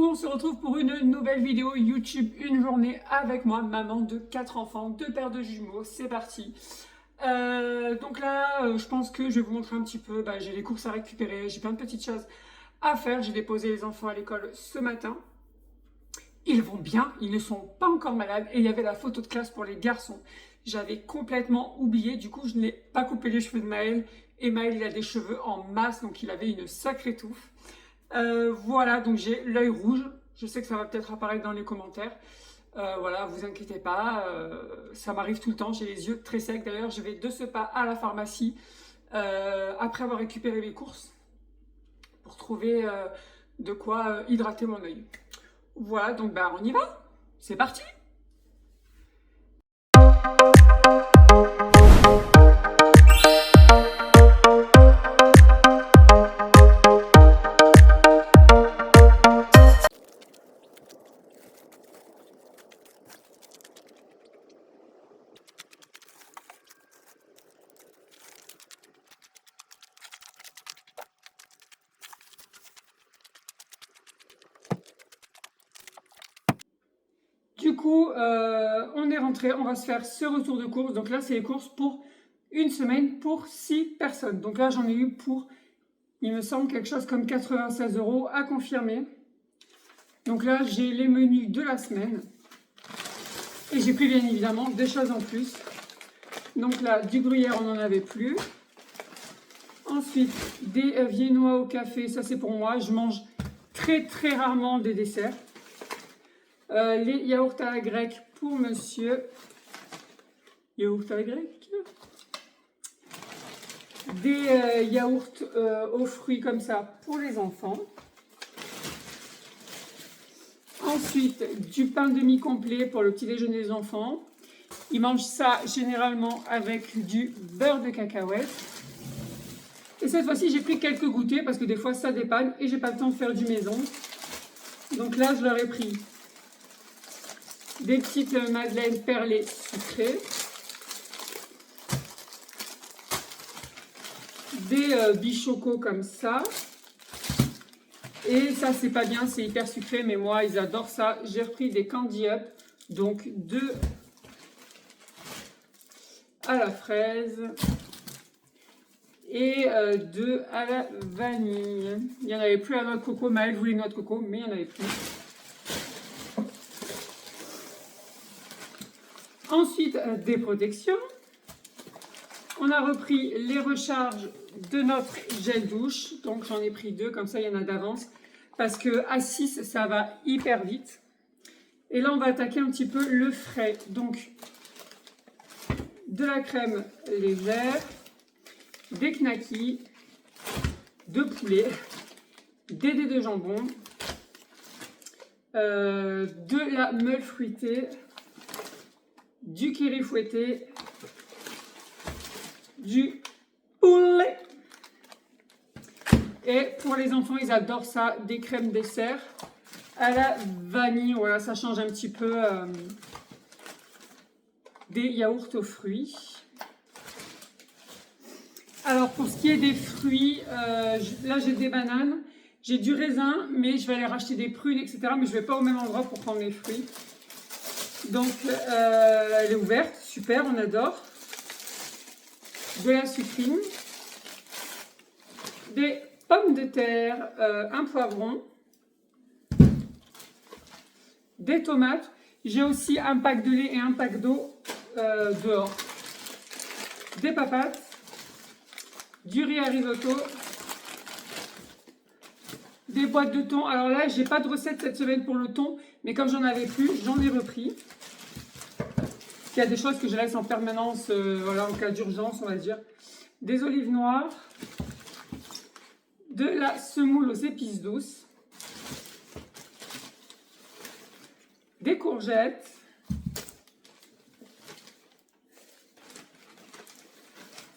on se retrouve pour une nouvelle vidéo YouTube, une journée avec moi, maman de 4 enfants, 2 paires de jumeaux, c'est parti. Donc là, je pense que je vais vous montrer un petit peu, j'ai les courses à récupérer, j'ai plein de petites choses à faire. J'ai déposé les enfants à l'école ce matin. Ils vont bien, ils ne sont pas encore malades et il y avait la photo de classe pour les garçons. J'avais complètement oublié, du coup je n'ai pas coupé les cheveux de Maël et Maël il a des cheveux en masse donc il avait une sacrée touffe. Voilà, donc j'ai l'œil rouge, je sais que ça va peut-être apparaître dans les commentaires. Voilà, vous inquiétez pas, ça m'arrive tout le temps, j'ai les yeux très secs. D'ailleurs je vais de ce pas à la pharmacie après avoir récupéré mes courses pour trouver de quoi hydrater mon œil. Voilà, donc on y va, c'est parti! Du coup, on est rentré, on va se faire ce retour de course. Donc là, c'est les courses pour une semaine pour 6 personnes. Donc là, j'en ai eu pour, il me semble, quelque chose comme 96 € à confirmer. Donc là, j'ai les menus de la semaine. Et j'ai pris bien évidemment des choses en plus. Donc là, du gruyère, on n'en avait plus. Ensuite, des viennois au café, ça c'est pour moi. Je mange très très rarement des desserts. Les yaourts à la grecque pour monsieur. Yaourts à la grecque. Des yaourts aux fruits comme ça pour les enfants. Ensuite, du pain demi-complet pour le petit déjeuner des enfants. Ils mangent ça généralement avec du beurre de cacahuète. Et cette fois-ci, j'ai pris quelques goûters parce que des fois ça dépanne et j'ai pas le temps de faire du maison. Donc là, je leur ai pris des petites madeleines perlées sucrées, des bichocos comme ça. Et ça, c'est pas bien, c'est hyper sucré, mais moi, ils adorent ça. J'ai repris des Candy Up, donc 2 à la fraise et 2 à la vanille. Il n'y en avait plus à la noix de coco. Maëlle voulait une noix de coco, mais il n'y en avait plus. Ensuite, des protections. On a repris les recharges de notre gel douche. Donc, j'en ai pris 2, comme ça, il y en a d'avance. Parce que à 6, ça va hyper vite. Et là, on va attaquer un petit peu le frais. Donc, de la crème légère, des knackis, de poulet, des dés de jambon, de la meule fruitée, du curry fouetté, du poulet. Et pour les enfants, ils adorent ça, des crèmes dessert à la vanille. Voilà, ça change un petit peu des yaourts aux fruits. Alors, pour ce qui est des fruits, là, j'ai des bananes, j'ai du raisin, mais je vais aller racheter des prunes, etc. Mais je ne vais pas au même endroit pour prendre les fruits. Donc, elle est ouverte, super, on adore. De la sucrine, des pommes de terre, un poivron, des tomates. J'ai aussi un pack de lait et un pack d'eau dehors. Des patates, du riz à risotto, des boîtes de thon. Alors là, j'ai pas de recette cette semaine pour le thon, mais comme j'en avais plus, j'en ai repris. Il y a des choses que je laisse en permanence, voilà, en cas d'urgence, on va dire. Des olives noires, de la semoule aux épices douces, des courgettes,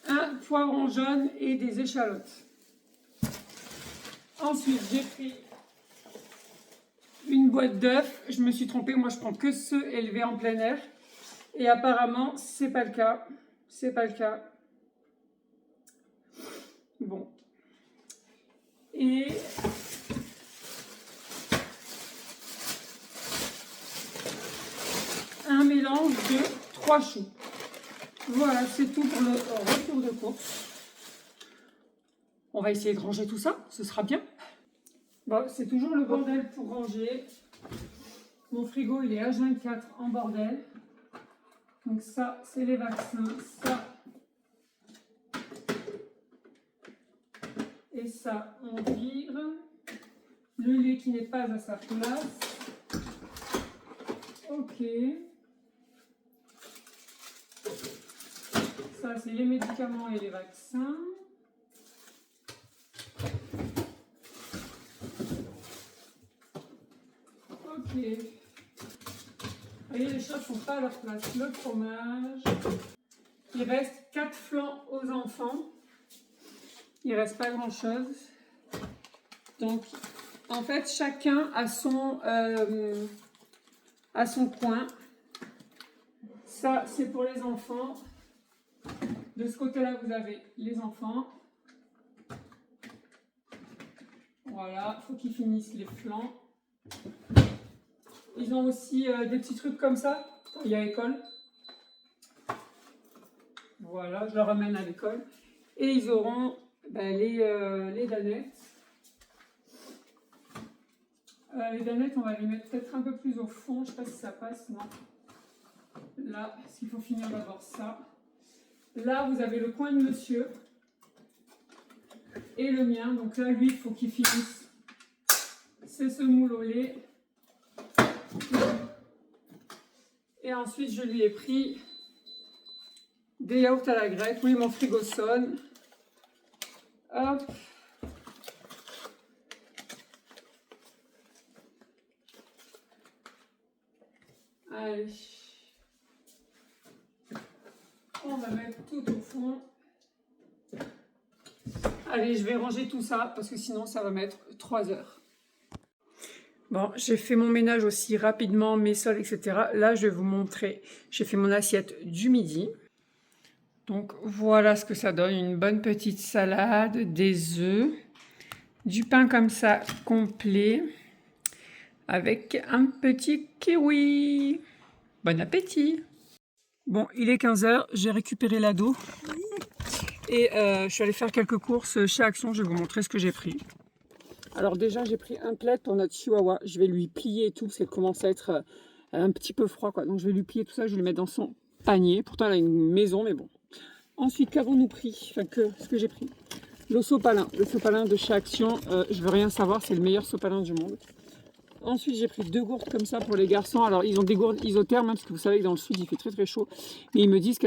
un poivron jaune et des échalotes. Ensuite, j'ai pris une boîte d'œufs. Je me suis trompée, moi je prends que ceux élevés en plein air. Et apparemment, c'est pas le cas. C'est pas le cas. Bon. Et mélange de 3 choux. Voilà, c'est tout pour le retour de course. On va essayer de ranger tout ça, ce sera bien. Bon, c'est toujours le bordel pour ranger. Mon frigo, il est H24 en bordel. Donc ça, c'est les vaccins. Ça et ça, on vire. Le lait qui n'est pas à sa place. Ok. Ça, c'est les médicaments et les vaccins. Ok. Vous voyez, les choses ne sont pas à leur place. Le fromage. Il reste 4 flancs aux enfants. Il ne reste pas grand-chose. Donc, en fait, chacun a son coin. Ça, c'est pour les enfants. De ce côté-là, vous avez les enfants. Voilà, il faut qu'ils finissent les flancs. Ils ont aussi des petits trucs comme ça. Il y a l'école. Voilà, je leur ramène à l'école. Et ils auront les danettes. Les danettes, on va les mettre peut-être un peu plus au fond. Je ne sais pas si ça passe, non. Là, parce qu'il faut finir d'abord ça. Là, vous avez le coin de monsieur. Et le mien. Donc là, lui, il faut qu'il finisse ses semoules au lait. Et ensuite, je lui ai pris des yaourts à la grecque. Oui, mon frigo sonne. Hop. Allez. On va mettre tout au fond. Allez, je vais ranger tout ça parce que sinon, ça va mettre 3 heures. Bon, j'ai fait mon ménage aussi rapidement, mes sols, etc. Là, je vais vous montrer. J'ai fait mon assiette du midi. Donc, voilà ce que ça donne. Une bonne petite salade, des œufs, du pain comme ça, complet, avec un petit kiwi. Bon appétit! Bon, il est 15 h, j'ai récupéré l'ado. Et je suis allée faire quelques courses chez Action. Je vais vous montrer ce que j'ai pris. Alors déjà, j'ai pris un plaid pour notre chihuahua. Je vais lui plier et tout, parce qu'elle commence à être un petit peu froid, quoi. Donc je vais lui plier tout ça, je vais lui mettre dans son panier. Pourtant, elle a une maison, mais bon. Ensuite, qu'avons-nous pris? Enfin, ce que j'ai pris. Le sopalin. Le sopalin de chez Action, je veux rien savoir, c'est le meilleur sopalin du monde. Ensuite, j'ai pris 2 gourdes comme ça pour les garçons. Alors, ils ont des gourdes isothermes, hein, parce que vous savez que dans le sud, il fait très très chaud. Mais ils me disent que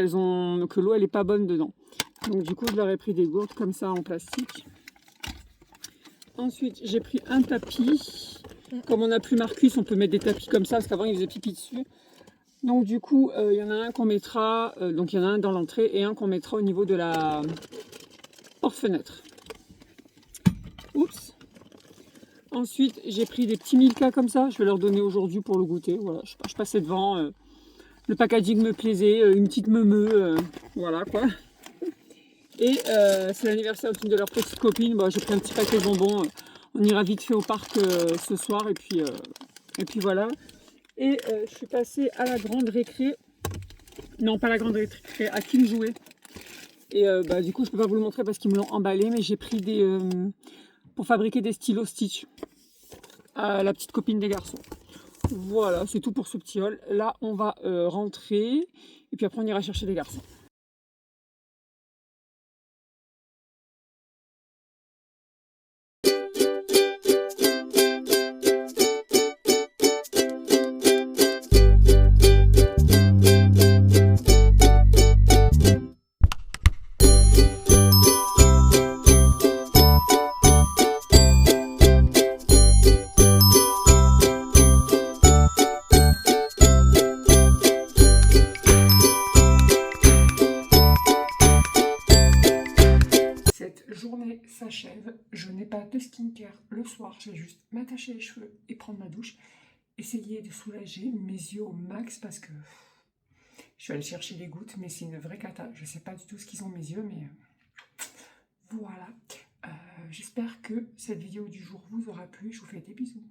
l'eau, elle n'est pas bonne dedans. Donc, du coup, je leur ai pris des gourdes comme ça en plastique. Ensuite, j'ai pris un tapis. Comme on n'a plus Marcus, on peut mettre des tapis comme ça, parce qu'avant, il faisait pipi dessus. Donc, du coup, il y en a un qu'on mettra, donc il y en a un dans l'entrée et un qu'on mettra au niveau de la porte-fenêtre. Oups. Ensuite, j'ai pris des petits Milka comme ça. Je vais leur donner aujourd'hui pour le goûter. Voilà, je passais devant. Le packaging me plaisait. Une petite meumeux. Voilà quoi. Et c'est l'anniversaire d'une de leurs petites copines. Bon, j'ai pris un petit paquet de bonbons. On ira vite fait au parc ce soir. Et puis voilà. Et je suis passée à la grande récré. Non, pas la grande récré. À Kim Jouet. Et du coup, je peux pas vous le montrer parce qu'ils me l'ont emballé. Mais j'ai pris des... pour fabriquer des stylos Stitch à la petite copine des garçons. Voilà, c'est tout pour ce petit haul. Là, on va rentrer et puis après, on ira chercher les garçons. Journée s'achève, je n'ai pas de skincare le soir, je vais juste m'attacher les cheveux et prendre ma douche, essayer de soulager mes yeux au max parce que je vais aller chercher les gouttes, mais c'est une vraie cata. Je ne sais pas du tout ce qu'ils ont mes yeux, mais voilà. J'espère que cette vidéo du jour vous aura plu, je vous fais des bisous.